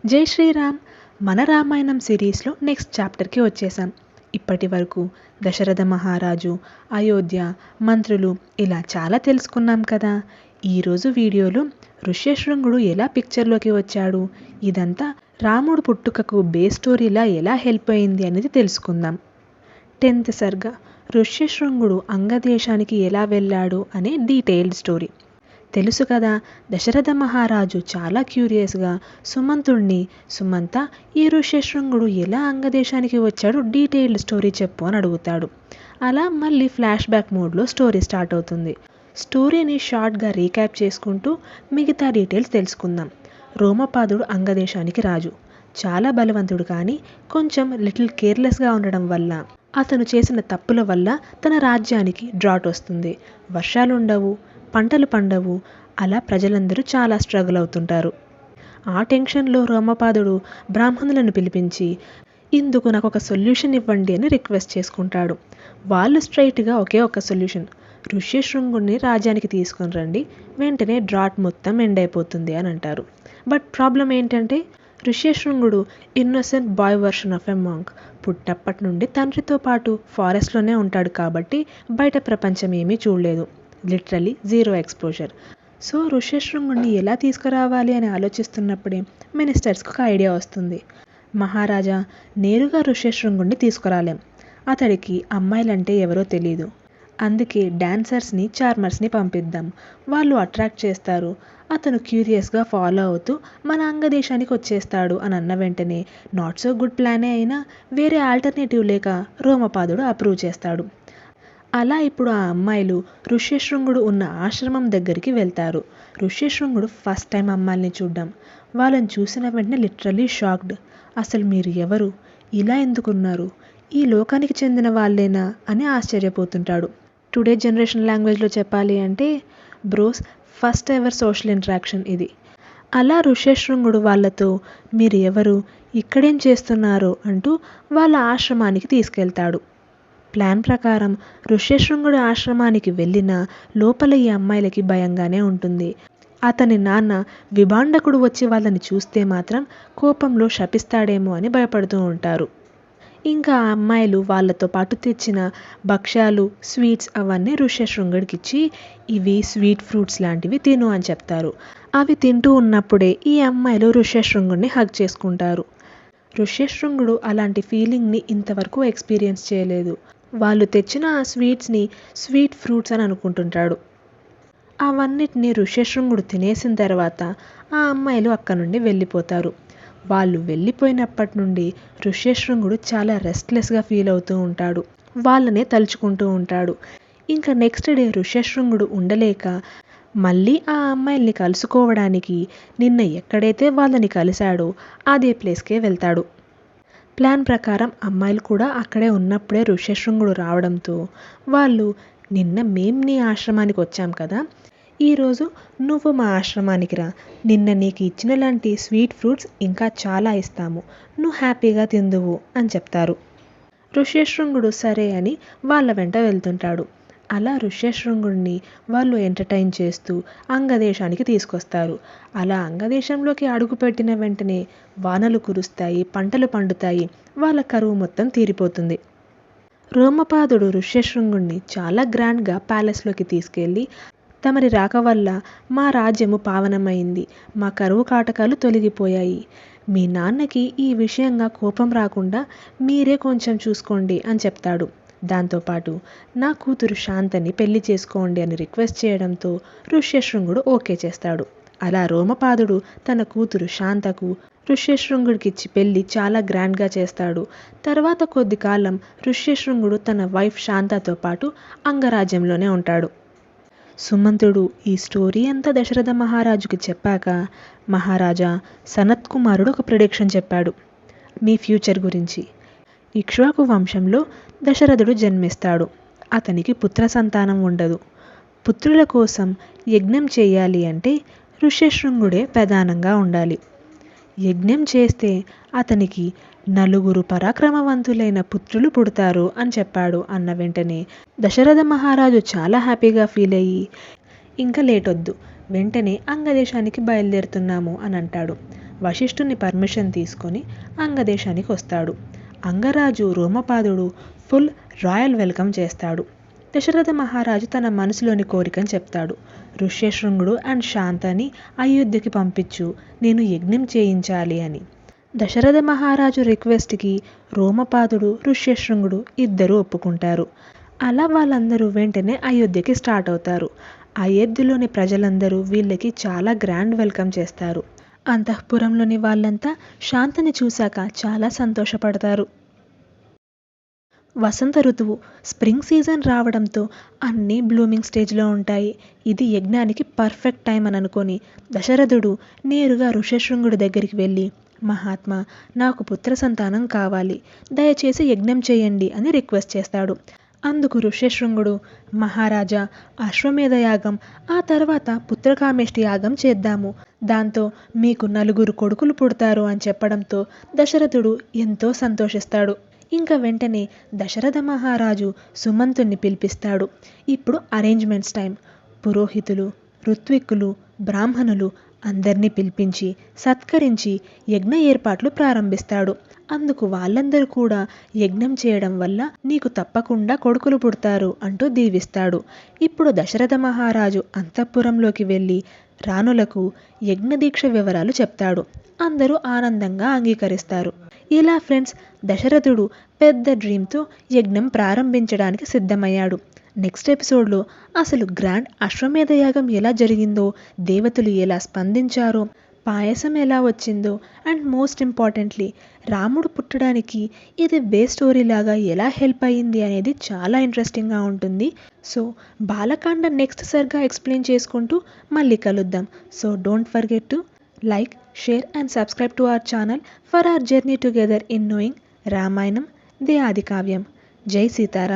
జై శ్రీరామ్. మన రామాయణం సిరీస్లో నెక్స్ట్ చాప్టర్కి వచ్చేసాం. ఇప్పటి వరకు దశరథ మహారాజు, అయోధ్య, మంత్రులు ఇలా చాలా తెలుసుకున్నాం కదా. ఈరోజు వీడియోలో ఋష్యశృంగుడు ఎలా పిక్చర్లోకి వచ్చాడు, ఇదంతా రాముడు పుట్టుకకు బేస్ స్టోరీలా ఎలా హెల్ప్ అయింది అనేది తెలుసుకుందాం. 10th సర్గ ఋష్యశృంగుడు అంగదేశానికి ఎలా వెళ్ళాడు అనే డీటెయిల్డ్ స్టోరీ. తెలుసు కదా, దశరథ మహారాజు చాలా క్యూరియస్గా సుమంతుడిని, సుమంత ఈ ఋష్యశృంగుడు ఎలా అంగదేశానికి వచ్చాడు డీటెయిల్డ్ స్టోరీ చెప్పు అని అడుగుతాడు. అలా మళ్ళీ ఫ్లాష్ బ్యాక్ మోడ్లో స్టోరీ స్టార్ట్ అవుతుంది. స్టోరీని షార్ట్గా రీక్యాప్ చేసుకుంటూ మిగతా డీటెయిల్స్ తెలుసుకుందాం. రోమపాదుడు అంగదేశానికి రాజు. చాలా బలవంతుడు, కానీ కొంచెం లిటిల్ కేర్లెస్గా ఉండడం వల్ల, అతను చేసిన తప్పుల వల్ల తన రాజ్యానికి డ్రాట్ వస్తుంది. వర్షాలు ఉండవు, పంటలు పండవు. అలా ప్రజలందరూ చాలా స్ట్రగుల్ అవుతుంటారు. ఆ టెన్షన్లో రోమపాదుడు బ్రాహ్మణులను పిలిపించి ఇందుకు నాకు ఒక సొల్యూషన్ ఇవ్వండి అని రిక్వెస్ట్ చేసుకుంటాడు. వాళ్ళు స్ట్రైట్గా ఒకే ఒక సొల్యూషన్, ఋష్యశృంగుడిని రాజ్యానికి తీసుకొని రండి, వెంటనే డ్రాట్ మొత్తం ఎండ్ అయిపోతుంది అని అంటారు. బట్ ప్రాబ్లం ఏంటంటే, ఋష్యశృంగుడు innocent boy version of a monk. పుట్టినప్పటి నుండి తండ్రితో పాటు ఫారెస్ట్లోనే ఉంటాడు కాబట్టి బయట ప్రపంచం ఏమీ చూడలేదు. Literally zero exposure. సో ఋష్యశృంగుడిని ఎలా తీసుకురావాలి అని ఆలోచిస్తున్నప్పుడే మినిస్టర్స్కి ఒక ఐడియా వస్తుంది. మహారాజా, నేరుగా ఋష్యశృంగుడిని తీసుకురాలేం. అతడికి అమ్మాయిలంటే ఎవరో తెలియదు. అందుకే డాన్సర్స్ని, చార్మర్స్ని పంపిద్దాం. వాళ్ళు అట్రాక్ట్ చేస్తారు. అతను క్యూరియస్గా ఫాలో అవుతూ మన అంగదేశానికి వచ్చేస్తాడు అని అన్న వెంటనే నాట్ సో గుడ్ ప్లానే అయినా వేరే ఆల్టర్నేటివ్ లేక రోమపాదుడు అప్రూవ్ చేస్తాడు. అలా ఇప్పుడు ఆ అమ్మాయిలు ఋష్యశృంగుడు ఉన్న ఆశ్రమం దగ్గరికి వెళ్తారు. ఋష్యశృంగుడు ఫస్ట్ టైం అమ్మాయిల్ని చూడ్డం. వాళ్ళని చూసిన వెంటనే లిటరలీ షాక్డ్. అసలు మీరు ఎవరు, ఇలా ఎందుకున్నారు, ఈ లోకానికి చెందిన వాళ్ళేనా అని ఆశ్చర్యపోతుంటాడు. టుడే జనరేషన్ లాంగ్వేజ్లో చెప్పాలి అంటే bros first ever social interaction ఇది. అలా ఋష్యశృంగుడు వాళ్ళతో మీరు ఎవరు, ఇక్కడేం చేస్తున్నారు అంటూ వాళ్ళ ఆశ్రమానికి తీసుకెళ్తాడు. ప్లాన్ ప్రకారం ఋష్యశృంగుడి ఆశ్రమానికి వెళ్ళిన లోపల ఈ అమ్మాయిలకి భయంగానే ఉంటుంది. అతని నాన్న విభాండకుడు వచ్చి వాళ్ళని చూస్తే మాత్రం కోపంలో శపిస్తాడేమో అని భయపడుతూ ఉంటారు. ఇంకా ఆ అమ్మాయిలు వాళ్ళతో పాటు తెచ్చిన భక్ష్యాలు, స్వీట్స్ అవన్నీ ఋష్యశృంగుడికి ఇచ్చి ఇవి స్వీట్ ఫ్రూట్స్ లాంటివి తిను అని చెప్తారు. అవి తింటూ ఉన్నప్పుడే ఈ అమ్మాయిలు ఋష్యశృంగుడిని హగ్ చేసుకుంటారు. ఋష్యశృంగుడు అలాంటి ఫీలింగ్ని ఇంతవరకు ఎక్స్పీరియన్స్ చేయలేదు. వాళ్ళు తెచ్చిన ఆ స్వీట్స్ని స్వీట్ ఫ్రూట్స్ అని అనుకుంటుంటాడు. అవన్నిటిని ఋష్యశృంగుడు తినేసిన తర్వాత ఆ అమ్మాయిలు అక్కడి నుండి వెళ్ళిపోతారు. వాళ్ళు వెళ్ళిపోయినప్పటి నుండి ఋష్యశృంగుడు చాలా రెస్ట్లెస్గా ఫీల్ అవుతూ ఉంటాడు. వాళ్ళనే తలుచుకుంటూ ఉంటాడు. ఇంకా నెక్స్ట్ డే ఋష్యశృంగుడు ఉండలేక మళ్ళీ ఆ అమ్మాయిల్ని కలుసుకోవడానికి నిన్న ఎక్కడైతే వాళ్ళని కలిశాడో అదే ప్లేస్కే వెళ్తాడు. ప్లాన్ ప్రకారం అమ్మాయిలు కూడా అక్కడే ఉన్నప్పుడే ఋష్యశృంగుడు రావడంతో వాళ్ళు నిన్న మేం నీ ఆశ్రమానికి వచ్చాం కదా, ఈరోజు నువ్వు మా ఆశ్రమానికి రా, నిన్న నీకు ఇచ్చిన లాంటి స్వీట్ ఫ్రూట్స్ ఇంకా చాలా ఇస్తాము, నువ్వు హ్యాపీగా తిందువు అని చెప్తారు. ఋష్యశృంగుడు సరే అని వాళ్ళ వెంట వెళ్తుంటాడు. అలా ఋష్యశృంగుడిని వాళ్ళు ఎంటర్టైన్ చేస్తూ అంగదేశానికి తీసుకొస్తారు. అలా అంగదేశంలోకి అడుగుపెట్టిన వెంటనే వానలు కురుస్తాయి, పంటలు పండుతాయి, వాళ్ళ కరువు మొత్తం తీరిపోతుంది. రోమపాదుడు ఋష్యశృంగుడిని చాలా గ్రాండ్గా ప్యాలెస్లోకి తీసుకెళ్ళి తమరి రాక వల్ల మా రాజ్యము పావనమైంది, మా కరువు కాటకాలు తొలగిపోయాయి, మీ నాన్నకి ఈ విషయంగా కోపం రాకుండా మీరే కొంచెం చూసుకోండి అని చెప్తాడు. దాంతోపాటు నా కూతురు శాంతని పెళ్లి చేసుకోండి అని రిక్వెస్ట్ చేయడంతో ఋష్యశృంగుడు ఓకే చేస్తాడు. అలా రోమపాదుడు తన కూతురు శాంతకు ఋష్యశృంగుడికిచ్చి పెళ్లి చాలా గ్రాండ్గా చేస్తాడు. తర్వాత కొద్ది కాలం ఋష్యశృంగుడు తన వైఫ్ శాంతతో పాటు అంగరాజ్యంలోనే ఉంటాడు. సుమంతుడు ఈ స్టోరీ అంతా దశరథ మహారాజుకి చెప్పాక, మహారాజా, సనత్ కుమారుడు ఒక ప్రిడిక్షన్ చెప్పాడు మీ ఫ్యూచర్ గురించి. ఇక్ష్వాకు వంశంలో దశరథుడు జన్మిస్తాడు. అతనికి పుత్ర సంతానం ఉండదు. పుత్రుల కోసం యజ్ఞం చేయాలి అంటే ఋష్యశృంగుడే ప్రధానంగా ఉండాలి. యజ్ఞం చేస్తే అతనికి 4 పరాక్రమవంతులైన పుత్రులు పుడతారు అని చెప్పాడు. అన్న వెంటనే దశరథ మహారాజు చాలా హ్యాపీగా ఫీల్ అయ్యి ఇంకా లేటొద్దు, వెంటనే అంగదేశానికి బయలుదేరుతున్నాము అని అంటాడు. వశిష్ఠుని పర్మిషన్ తీసుకొని అంగదేశానికి వస్తాడు. అంగరాజు రోమపాదుడు ఫుల్ రాయల్ వెల్కమ్ చేస్తాడు. దశరథ మహారాజు తన మనసులోని కోరికను చెప్తాడు. ఋష్యశృంగుడు అండ్ శాంతని అయోధ్యకి పంపించు, నేను యజ్ఞం చేయించాలి అని. దశరథ మహారాజు రిక్వెస్ట్కి రోమపాదుడు ఋష్యశృంగుడు ఇద్దరూ ఒప్పుకుంటారు. అలా వాళ్ళందరూ వెంటనే అయోధ్యకి స్టార్ట్ అవుతారు. అయోధ్యలోని ప్రజలందరూ వీళ్ళకి చాలా గ్రాండ్ వెల్కమ్ చేస్తారు. అంతఃపురంలోని వాళ్ళంతా శాంతని చూశాక చాలా సంతోషపడతారు. వసంత ఋతువు స్ప్రింగ్ సీజన్ రావడంతో అన్నీ బ్లూమింగ్ స్టేజ్లో ఉంటాయి. ఇది యజ్ఞానికి పర్ఫెక్ట్ టైం అని అనుకొని దశరథుడు నేరుగా ఋష్యశృంగుడి దగ్గరికి వెళ్ళి, మహాత్మా, నాకు పుత్ర సంతానం కావాలి, దయచేసి యజ్ఞం చేయండి అని రిక్వెస్ట్ చేస్తాడు. అందుకు ఋష్యశృంగుడు, మహారాజా, అశ్వమేధ యాగం, ఆ తర్వాత పుత్రకామేష్టి యాగం చేద్దాము, దాంతో మీకు 9 కొడుకులు పుడతారు అని చెప్పడంతో దశరథుడు ఎంతో సంతోషిస్తాడు. ఇంకా వెంటనే దశరథ మహారాజు సుమంతుణ్ణి పిలిపిస్తాడు. ఇప్పుడు అరేంజ్మెంట్స్ టైం. పురోహితులు, ఋత్విక్కులు, బ్రాహ్మణులు అందరినీ పిలిపించి సత్కరించి యజ్ఞ ఏర్పాట్లు ప్రారంభిస్తాడు. అందుకు వాళ్ళందరూ కూడా యజ్ఞం చేయడం వల్ల నీకు తప్పకుండా కొడుకులు పుడతారు అంటూ దీవిస్తాడు. ఇప్పుడు దశరథ మహారాజు అంతఃపురంలోకి వెళ్ళి రాణులకు యజ్ఞదీక్ష వివరాలు చెప్తాడు. అందరూ ఆనందంగా అంగీకరిస్తారు. ఇలా ఫ్రెండ్స్, దశరథుడు పెద్ద డ్రీమ్తో యజ్ఞం ప్రారంభించడానికి సిద్ధమయ్యాడు. నెక్స్ట్ ఎపిసోడ్లో అసలు గ్రాండ్ అశ్వమేధ యాగం ఎలా జరిగిందో, దేవతలు ఎలా స్పందించారో, పాయసం ఎలా వచ్చిందో, అండ్ మోస్ట్ ఇంపార్టెంట్లీ రాముడు పుట్టడానికి ఇది వే స్టోరీ లాగా ఎలా హెల్ప్ అయ్యింది అనేది చాలా ఇంట్రెస్టింగ్గా ఉంటుంది. సో బాలకాండ నెక్స్ట్ సరిగా ఎక్స్ప్లెయిన్ చేసుకుంటూ మళ్ళీ కలుద్దాం. So don't forget to like, share and subscribe to our channel for our journey together in knowing Ramayana, the Adi Kavyam. Jai Sitaram.